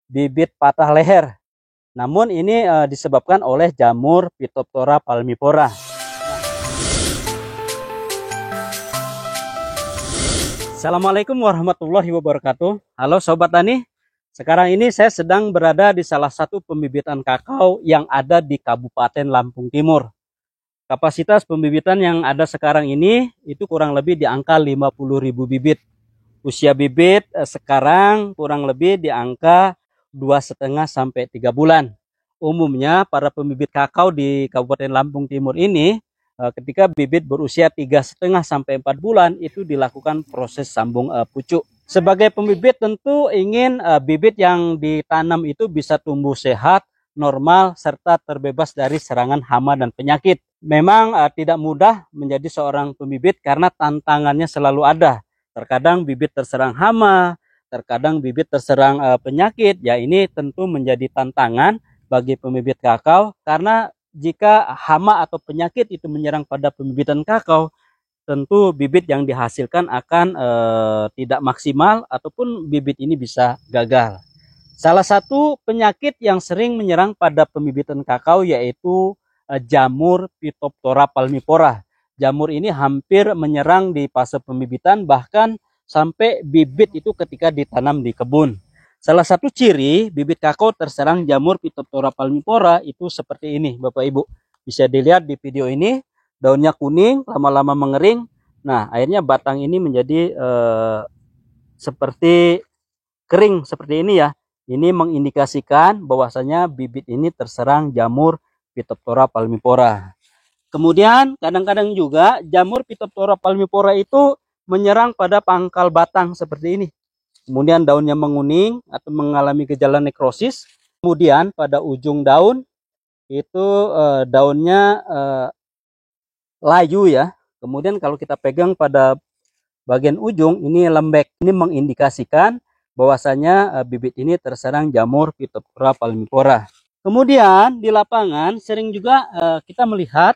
bibit patah leher. Namun ini disebabkan oleh jamur Phytophthora palmipora. Assalamualaikum warahmatullahi wabarakatuh. Halo Sobat Tani. Sekarang ini saya sedang berada di salah satu pembibitan kakao yang ada di Kabupaten Lampung Timur. Kapasitas pembibitan yang ada sekarang ini itu kurang lebih di angka 50.000 bibit. Usia bibit sekarang kurang lebih di angka 2,5 sampai 3 bulan. Umumnya para pembibit kakao di Kabupaten Lampung Timur ini ketika bibit berusia 3,5 sampai 4 bulan itu dilakukan proses sambung pucuk. Sebagai pembibit tentu ingin bibit yang ditanam itu bisa tumbuh sehat, normal, serta terbebas dari serangan hama dan penyakit. Memang tidak mudah menjadi seorang pembibit karena tantangannya selalu ada. Terkadang bibit terserang hama, terkadang bibit terserang penyakit. Ya ini tentu menjadi tantangan bagi pembibit kakao karena jika hama atau penyakit itu menyerang pada pembibitan kakao, tentu bibit yang dihasilkan akan tidak maksimal ataupun bibit ini bisa gagal. Salah satu penyakit yang sering menyerang pada pembibitan kakao yaitu jamur Phytophthora palmipora. Jamur ini hampir menyerang di fase pembibitan, bahkan sampai bibit itu ketika ditanam di kebun. Salah satu ciri bibit kakao terserang jamur Phytophthora palmipora itu seperti ini, Bapak Ibu. Bisa dilihat di video ini, daunnya kuning, lama-lama mengering. Nah, akhirnya batang ini menjadi seperti kering seperti ini ya. Ini mengindikasikan bahwasanya bibit ini terserang jamur Phytophthora palmipora. Kemudian kadang-kadang juga jamur Phytophthora palmipora itu menyerang pada pangkal batang seperti ini. Kemudian daunnya menguning atau mengalami gejala nekrosis. Kemudian pada ujung daun itu daunnya layu ya. Kemudian kalau kita pegang pada bagian ujung ini lembek. Ini mengindikasikan bahwasanya bibit ini terserang jamur Phytophthora palmipora. Kemudian di lapangan sering juga kita melihat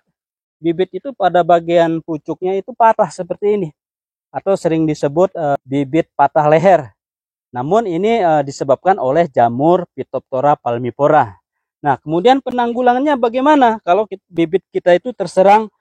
bibit itu pada bagian pucuknya itu patah seperti ini, atau sering disebut bibit patah leher. Namun ini disebabkan oleh jamur Phytophthora palmipora. Nah, kemudian penanggulangannya bagaimana kalau bibit kita itu terserang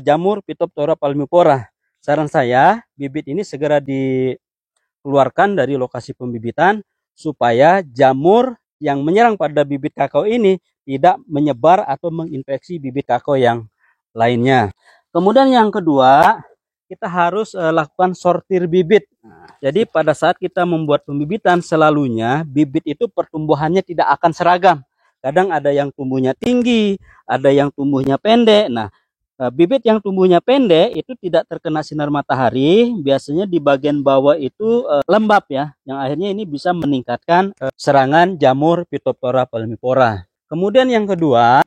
jamur Phytophthora palmipora? Saran saya, bibit ini segera dikeluarkan dari lokasi pembibitan supaya jamur yang menyerang pada bibit kakao ini tidak menyebar atau menginfeksi bibit kakao yang lainnya. Kemudian yang kedua, kita harus lakukan sortir bibit. Jadi pada saat kita membuat pembibitan, selalunya bibit itu pertumbuhannya tidak akan seragam. Kadang ada yang tumbuhnya tinggi, ada yang tumbuhnya pendek. Nah, bibit yang tumbuhnya pendek itu tidak terkena sinar matahari, biasanya di bagian bawah itu lembab ya, yang akhirnya ini bisa meningkatkan serangan jamur Phytophthora palmipora. Kemudian yang kedua,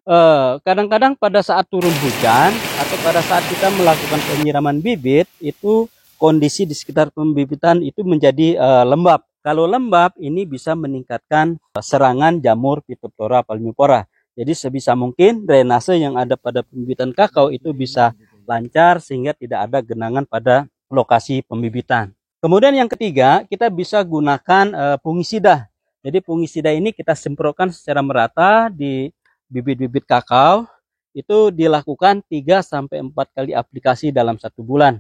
kadang-kadang pada saat turun hujan atau pada saat kita melakukan penyiraman bibit, itu kondisi di sekitar pembibitan itu menjadi lembab. Kalau lembab ini bisa meningkatkan serangan jamur Phytophthora palmipora. Jadi sebisa mungkin drainase yang ada pada pembibitan kakao itu bisa lancar sehingga tidak ada genangan pada lokasi pembibitan. Kemudian yang ketiga, kita bisa gunakan fungisida. Jadi fungisida ini kita semprotkan secara merata di bibit-bibit kakao. Itu dilakukan 3 sampai 4 kali aplikasi dalam 1 bulan.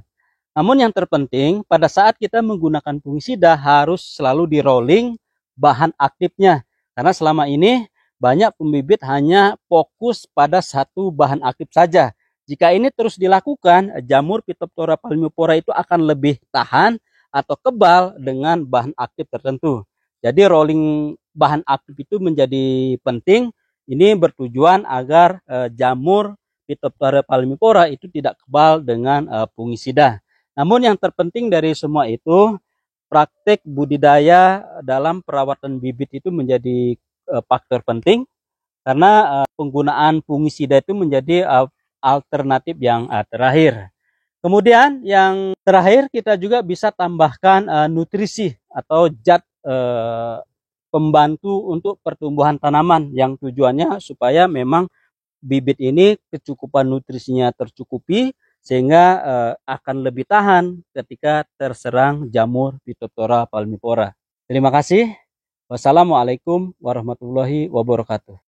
Namun yang terpenting pada saat kita menggunakan fungisida harus selalu di rolling bahan aktifnya. Karena selama ini banyak pembibit hanya fokus pada satu bahan aktif saja. Jika ini terus dilakukan, jamur Phytophthora palmipora itu akan lebih tahan atau kebal dengan bahan aktif tertentu. Jadi rolling bahan aktif itu menjadi penting. Ini bertujuan agar jamur Phytophthora palmipora itu tidak kebal dengan fungisida. Namun yang terpenting dari semua itu, praktek budidaya dalam perawatan bibit itu menjadi faktor penting karena penggunaan fungisida itu menjadi alternatif yang terakhir. Kemudian yang terakhir kita juga bisa tambahkan nutrisi atau zat pembantu untuk pertumbuhan tanaman yang tujuannya supaya memang bibit ini kecukupan nutrisinya tercukupi sehingga akan lebih tahan ketika terserang jamur Phytophthora palmipora. Terima kasih. Wassalamualaikum warahmatullahi wabarakatuh.